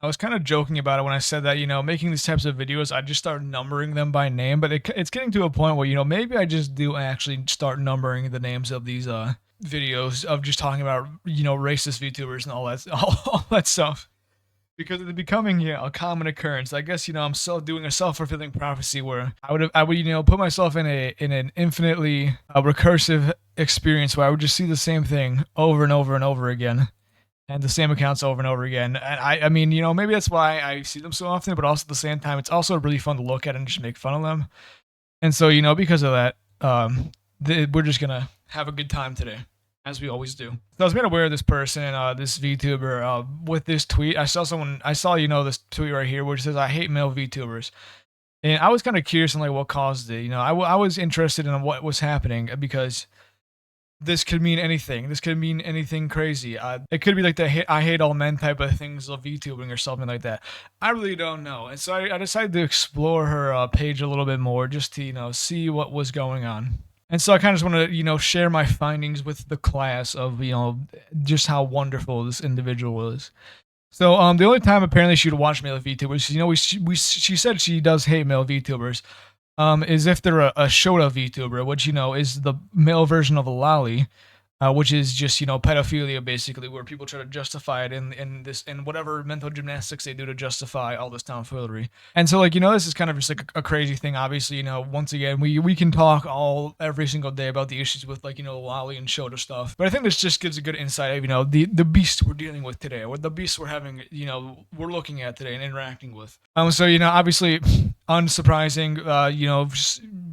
I was kind of joking about it when I said that, making these types of videos, I just start numbering them by name, but it's getting to a point where, maybe I just do actually start numbering the names of these videos of just talking about, racist VTubers and all that all that stuff. Because it's becoming, a common occurrence. I guess, I'm so doing a self-fulfilling prophecy where I would, put myself in an infinitely recursive experience where I would just see the same thing over and over and over again and the same accounts over and over again. And I mean, maybe that's why I see them so often, but also at the same time, it's also really fun to look at and just make fun of them. And so, because of that, we're just gonna have a good time today, as we always do. So I was made aware of this person, this VTuber, with this tweet. I saw, this tweet right here, which says, "I hate male VTubers." And I was kind of curious on like what caused it. I was interested in what was happening because this could mean anything. This could mean anything crazy. It could be like the I hate all men type of things of VTubing or something like that. I really don't know. And so I decided to explore her page a little bit more just to, see what was going on. And so I kind of just want to, share my findings with the class of, just how wonderful this individual is. So the only time apparently she would watch male VTubers, she said she does hate male VTubers, is if they're a Shota VTuber, which, is the male version of a lolly, which is just, pedophilia basically, where people try to justify it in whatever mental gymnastics they do to justify all this tomfoolery. And so, like, this is kind of just like a crazy thing. Obviously, once again, we can talk every single day about the issues with, like, lolly and Shota stuff. But I think this just gives a good insight of, the beast we're dealing with today, or the beast we're having, we're looking at today and interacting with. So, obviously, unsurprising,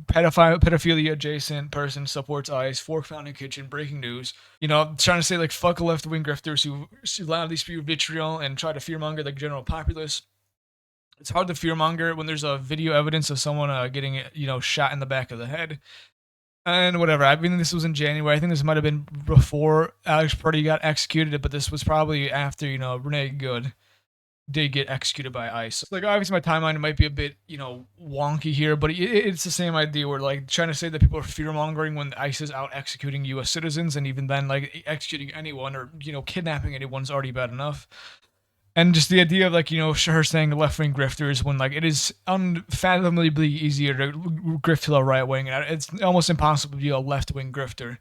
pedophilia adjacent person supports ICE, Fork Fountain Kitchen, breaking news. Trying to say like fuck left wing grifters who loudly spew vitriol and try to fearmonger the general populace. It's hard to fearmonger when there's a video evidence of someone getting shot in the back of the head. And whatever. I mean, this was in January. I think this might have been before Alex Purdy got executed, but this was probably after Renee Good did get executed by ICE. Like, obviously my timeline might be a bit, wonky here, but it's the same idea where, like, trying to say that people are fear-mongering when ICE is out executing U.S. citizens, and even then, like, executing anyone or, kidnapping anyone's already bad enough. And just the idea of, like, her saying left-wing grifters when, like, it is unfathomably easier to grift to the right-wing, and it's almost impossible to be a left-wing grifter.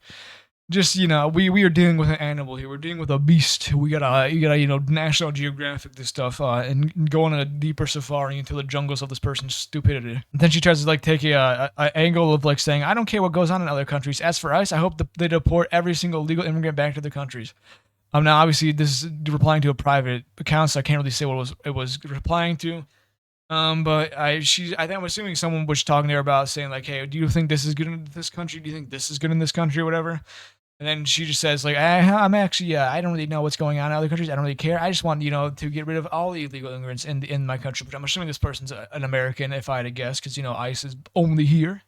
Just, we are dealing with an animal here. We're dealing with a beast. You gotta, National Geographic this stuff, and go on a deeper safari into the jungles of this person's stupidity. And then she tries to, like, take a angle of, like, saying, I don't care what goes on in other countries. As for ICE, I hope they deport every single legal immigrant back to their countries. Now, obviously, this is replying to a private account, so I can't really say what it was replying to. But I think I'm assuming someone was talking to her about saying, like, hey, do you think this is good in this country? Do you think this is good in this country or whatever? And then she just says, like, I'm actually, I don't really know what's going on in other countries. I don't really care. I just want, to get rid of all the illegal immigrants in my country. But I'm assuming this person's an American, if I had to guess, because, ICE is only here.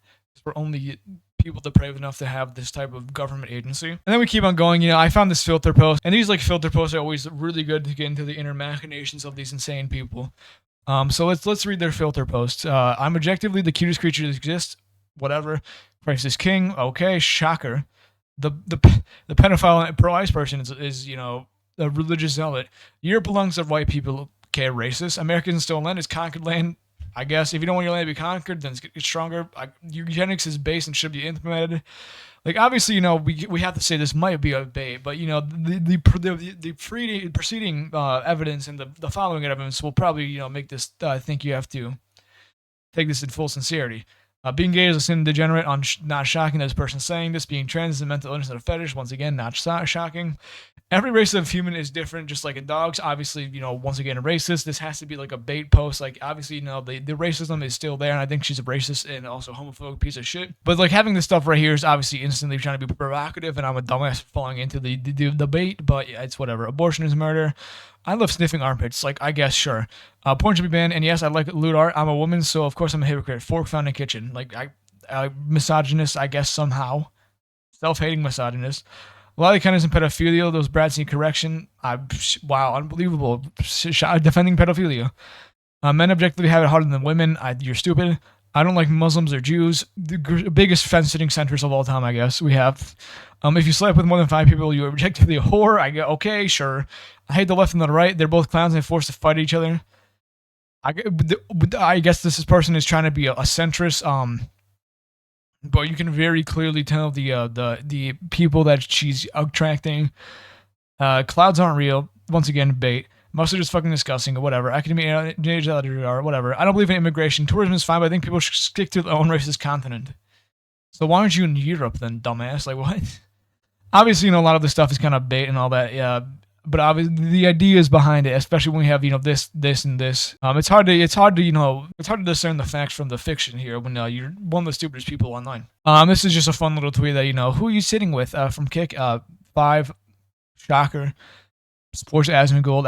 We're only people depraved enough to have this type of government agency. And then we keep on going. I found this filter post. And these, like, filter posts are always really good to get into the inner machinations of these insane people. So let's read their filter posts. I'm objectively the cutest creature that exists. Whatever. Christ is king. Okay, shocker. The pedophile pro-ICE person is a religious zealot. Europe belongs to white people. Okay, racist. Americans stolen land is conquered land. I guess if you don't want your land to be conquered, then it's stronger. Eugenics is based and should be implemented. Like, obviously, we have to say this might be a bait, but the preceding evidence and the following evidence will probably make this think you have to take this in full sincerity. Being gay is a sin degenerate, not shocking that this person saying this. Being trans is a mental illness and a fetish, once again, not shocking. Every race of human is different, just like in dogs. Obviously, once again, a racist. This has to be like a bait post. Like, obviously, the racism is still there, and I think she's a racist and also homophobic piece of shit. But, like, having this stuff right here is obviously instantly trying to be provocative, and I'm a dumbass falling into the bait, but yeah, it's whatever. Abortion is murder. I love sniffing armpits. Like, I guess, sure. Porn should be banned, and yes, I like lewd art. I'm a woman, so of course I'm a hypocrite. Fork Fountain Kitchen. Like, I misogynist, I guess, somehow. Self-hating misogynist. A lot of kindness and pedophilia. Those brats need correction. Wow, unbelievable. Defending pedophilia. Men objectively have it harder than women. You're stupid. I don't like Muslims or Jews. The biggest fence-sitting centers of all time, I guess. We have, if you sleep with more than 5 people, you are objectively a whore. I go, okay, sure. I hate the left and the right. They're both clowns and forced to fight each other. I guess person is trying to be a centrist. But you can very clearly tell the people that she's attracting. Clouds aren't real. Once again, bait. Mostly just fucking disgusting or whatever. Academia, or whatever. I don't believe in immigration. Tourism is fine, but I think people should stick to their own racist continent. So why aren't you in Europe then, dumbass? Like, what? Obviously, a lot of this stuff is kind of bait and all that, yeah. But obviously, the ideas behind it, especially when we have, this, and this. It's hard to discern the facts from the fiction here when you're one of the stupidest people online. This is just a fun little tweet that, who are you sitting with? From Kick, 5, shocker. Supports Asmongold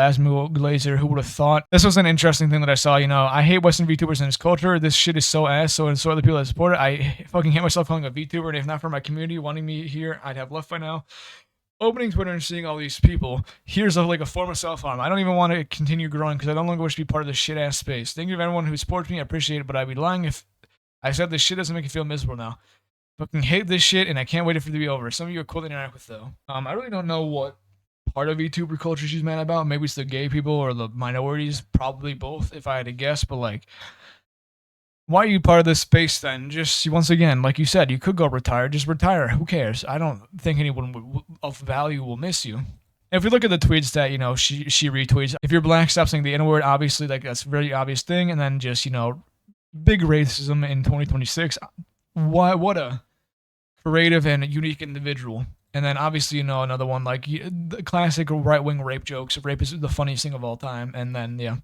Glazer. Who would have thought? This was an interesting thing that I saw. I hate Western VTubers and his culture. This shit is so ass. So other people that support it. I fucking hate myself calling a VTuber, and if not for my community wanting me here, I'd have left by now. Opening Twitter and seeing all these people, here's a form of self-harm. I don't even want to continue growing because I no longer wish to be part of this shit-ass space. Thank you to everyone who supports me. I appreciate it, but I'd be lying if I said this shit doesn't make you feel miserable now. Fucking hate this shit, and I can't wait for it to be over. Some of you are cool to interact with, though. I really don't know what part of VTuber culture she's mad about. Maybe it's the gay people or the minorities. Probably both, if I had to guess. But, why are you part of this space then? Just, once again, like you said, you could go retire. Just retire. Who cares? I don't think anyone of value will miss you. If we look at the tweets that, she retweets, if you're black, stop saying the N-word, obviously, that's a very obvious thing. And then just, big racism in 2026. What a creative and unique individual. And then obviously, another one, the classic right-wing rape jokes. Rape is the funniest thing of all time. And then, yeah.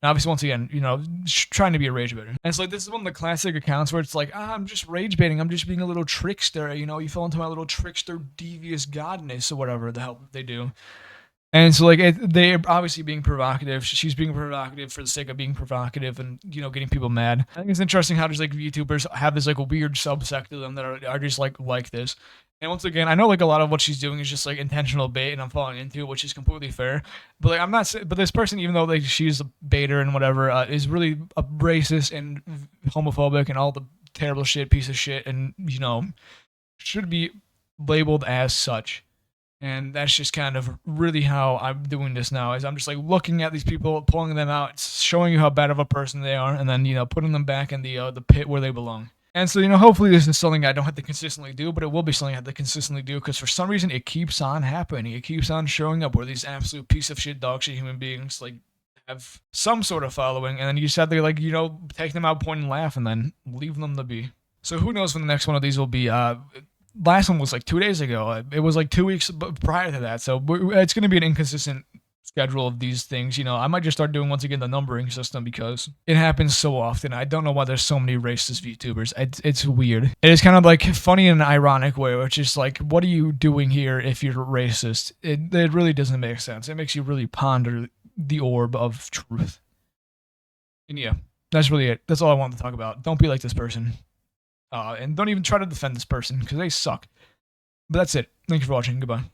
And obviously, once again, trying to be a rage baiter. And it's this is one of the classic accounts where it's I'm just rage baiting. I'm just being a little trickster. You fell into my little trickster, devious godness or whatever the hell they do. And so, they're obviously being provocative. She's being provocative for the sake of being provocative and, getting people mad. I think it's interesting how just, VTubers have this, weird subsect of them that are just, like this. And once again, I know, a lot of what she's doing is just, intentional bait, and I'm falling into it, which is completely fair. But, I'm not... But this person, even though, she's a baiter and whatever, is really a racist and homophobic and all the terrible shit, piece of shit, and, should be labeled as such. And that's just kind of really how I'm doing this now, is I'm just looking at these people, pulling them out, showing you how bad of a person they are, and then, putting them back in the pit where they belong. And so, hopefully this is something I don't have to consistently do, but it will be something I have to consistently do because for some reason it keeps on happening. It keeps on showing up where these absolute piece of shit, dog shit human beings, have some sort of following, and then you said they, take them out, point and laugh, and then leave them to be. So who knows when the next one of these will be. Last one was 2 days ago. It was 2 weeks prior to that. So it's going to be an inconsistent schedule of these things. I might just start doing once again the numbering system because it happens so often. I don't know why there's so many racist VTubers. It's weird. It is kind of funny in an ironic way, which is what are you doing here if you're racist? It really doesn't make sense. It makes you really ponder the orb of truth. And yeah, that's really it. That's all I wanted to talk about. Don't be like this person. And don't even try to defend this person, because they suck. But that's it. Thank you for watching. Goodbye.